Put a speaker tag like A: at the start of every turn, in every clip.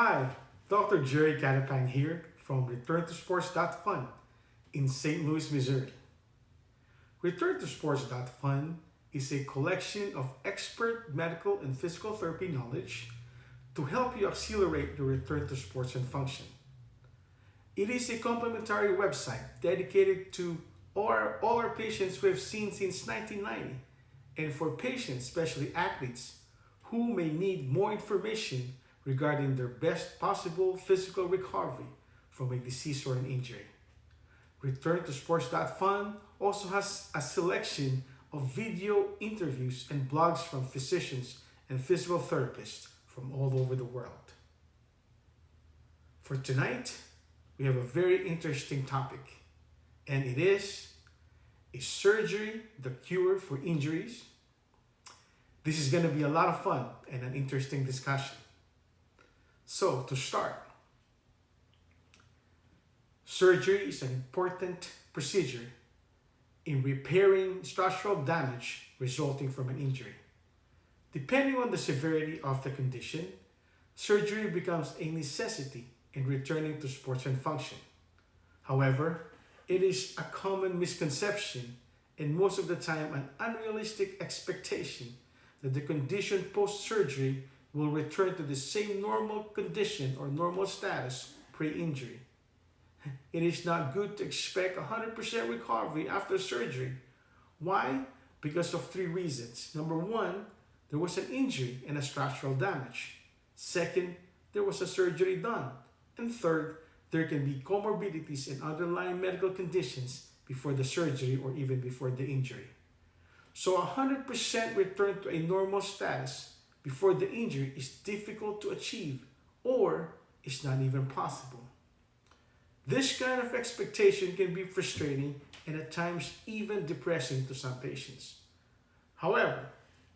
A: Hi, Dr. Jerry Catapang here from ReturnToSports.fun in St. Louis, Missouri. ReturnToSports.fun is a collection of expert medical and physical therapy knowledge to help you accelerate your return to sports and function. It is a complimentary website dedicated to all our patients we have seen since 1990 and for patients, especially athletes, who may need more information regarding their best possible physical recovery from a disease or an injury. ReturnToSports.fun also has a selection of video interviews and blogs from physicians and physical therapists from all over the world. For tonight, we have a very interesting topic, and it is surgery the cure for injuries? This is going to be a lot of fun and an interesting discussion. So, to start, surgery is an important procedure in repairing structural damage resulting from an injury. Depending on the severity of the condition, surgery becomes a necessity in returning to sports and function. However, it is a common misconception and most of the time an unrealistic expectation that the condition post-surgery will return to the same normal condition or normal status pre-injury. It is not good to expect 100% recovery after surgery. Why? Because of three reasons. Number one, there was an injury and a structural damage. Second, there was a surgery done. And third, there can be morbidities and underlying medical conditions before the surgery or even before the injury. So 100% return to a normal status before the injury is difficult to achieve or is not even possible. This kind of expectation can be frustrating and at times even depressing to some patients. However,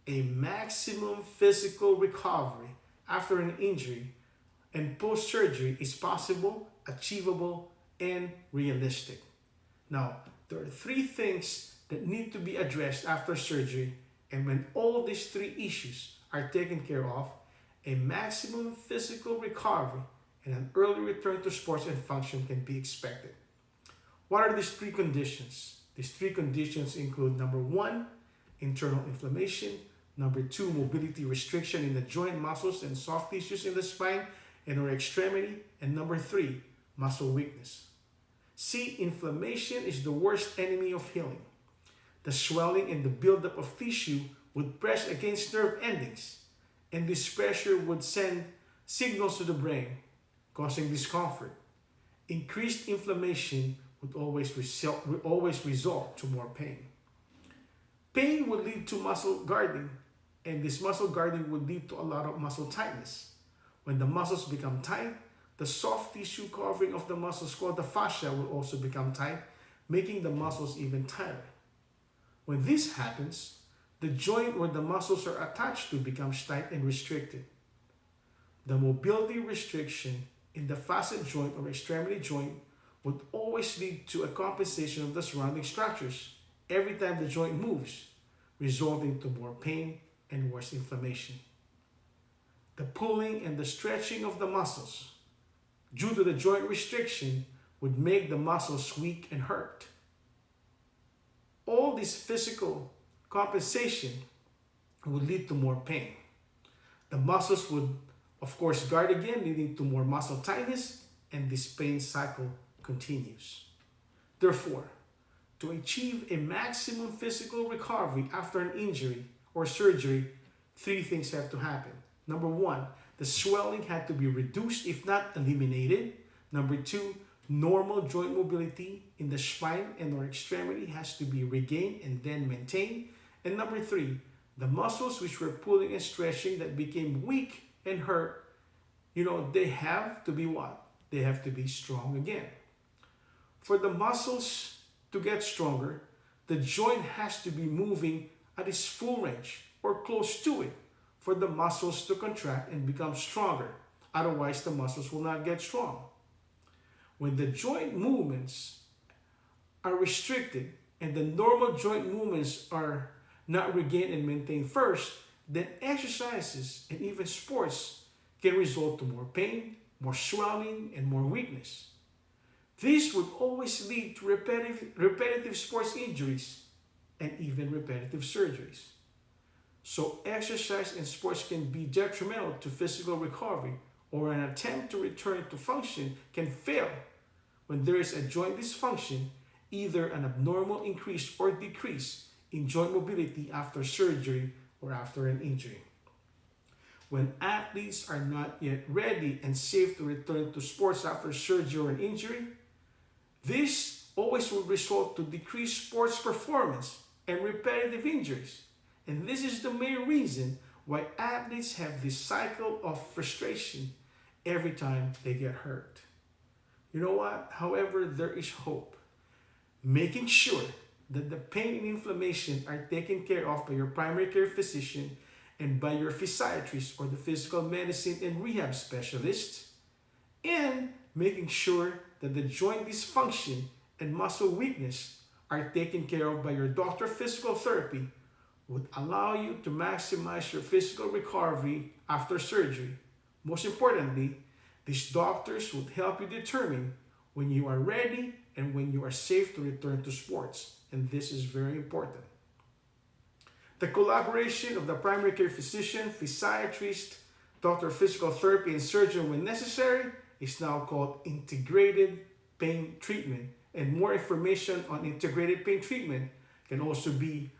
A: a maximum physical recovery after an injury and post-surgery is possible, achievable, and realistic. Now, there are three things that need to be addressed after surgery, and when all these three issues are taken care of, a maximum physical recovery and an early return to sports and function can be expected. What are these three conditions? These three conditions include number one, internal inflammation, number two, mobility restriction in the joint muscles and soft tissues in the spine and or extremity, and number three, muscle weakness. See, inflammation is the worst enemy of healing. The swelling and the buildup of tissue would press against nerve endings, and this pressure would send signals to the brain, causing discomfort. Increased inflammation would always result to more pain. Pain would lead to muscle guarding, and this muscle guarding would lead to a lot of muscle tightness. When the muscles become tight, the soft tissue covering of the muscles called the fascia will also become tight, making the muscles even tighter. When this happens, the joint where the muscles are attached to becomes tight and restricted. The mobility restriction in the facet joint or extremity joint would always lead to a compensation of the surrounding structures every time the joint moves, resulting to more pain and worse inflammation. The pulling and the stretching of the muscles due to the joint restriction would make the muscles weak and hurt. All this physical compensation would lead to more pain. The muscles would, of course, guard again, leading to more muscle tightness, and this pain cycle continues. Therefore, to achieve a maximum physical recovery after an injury or surgery, three things have to happen. Number one, the swelling had to be reduced, if not eliminated. Number two, normal joint mobility in the spine and or extremity has to be regained and then maintained. And number three, the muscles which were pulling and stretching that became weak and hurt, they have to be what? They have to be strong again. For the muscles to get stronger, the joint has to be moving at its full range or close to it for the muscles to contract and become stronger. Otherwise, the muscles will not get strong. When the joint movements are restricted and the normal joint movements are not regained and maintained first, then exercises and even sports can result to more pain, more swelling, and more weakness. This would always lead to repetitive sports injuries and even repetitive surgeries. So exercise and sports can be detrimental to physical recovery, or an attempt to return to function can fail when there is a joint dysfunction, either an abnormal increase or decrease in joint mobility after surgery or after an injury. When athletes are not yet ready and safe to return to sports after surgery or an injury, this always will result to decreased sports performance and repetitive injuries. And this is the main reason why athletes have this cycle of frustration every time they get hurt. You know what? However, there is hope. Making sure that the pain and inflammation are taken care of by your primary care physician and by your physiatrist or the physical medicine and rehab specialist, and making sure that the joint dysfunction and muscle weakness are taken care of by your doctor of physical therapy would allow you to maximize your physical recovery after surgery. Most importantly, these doctors would help you determine when you are ready and when you are safe to return to sports. And this is very important. The collaboration of the primary care physician, physiatrist, doctor of physical therapy, and surgeon when necessary is now called integrated pain treatment. And more information on integrated pain treatment can also be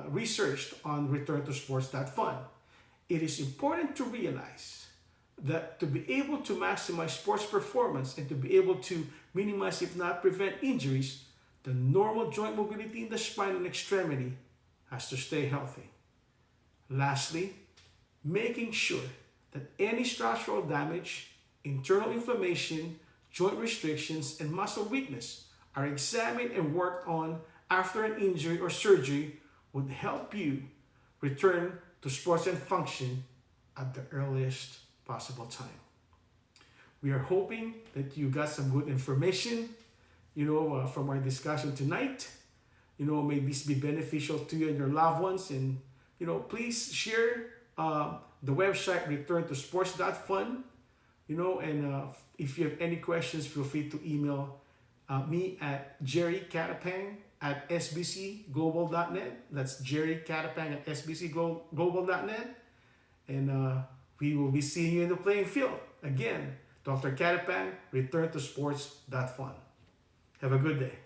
A: researched on returntosports.fun. It is important to realize that to be able to maximize sports performance and to be able to minimize, if not prevent, injuries, the normal joint mobility in the spine and extremity has to stay healthy. Lastly, making sure that any structural damage, internal inflammation, joint restrictions, and muscle weakness are examined and worked on after an injury or surgery would help you return to sports and function at the earliest possible time. We are hoping that you got some good information, from our discussion tonight. May this be beneficial to you and your loved ones. And, please share the website returntosports.fun. And if you have any questions, feel free to email me at jerrycatapang@sbcglobal.net. That's jerrycatapang@sbcglobal.net. And we will be seeing you in the playing field. Again, Dr. Catapang, returntosports.fun. Have a good day.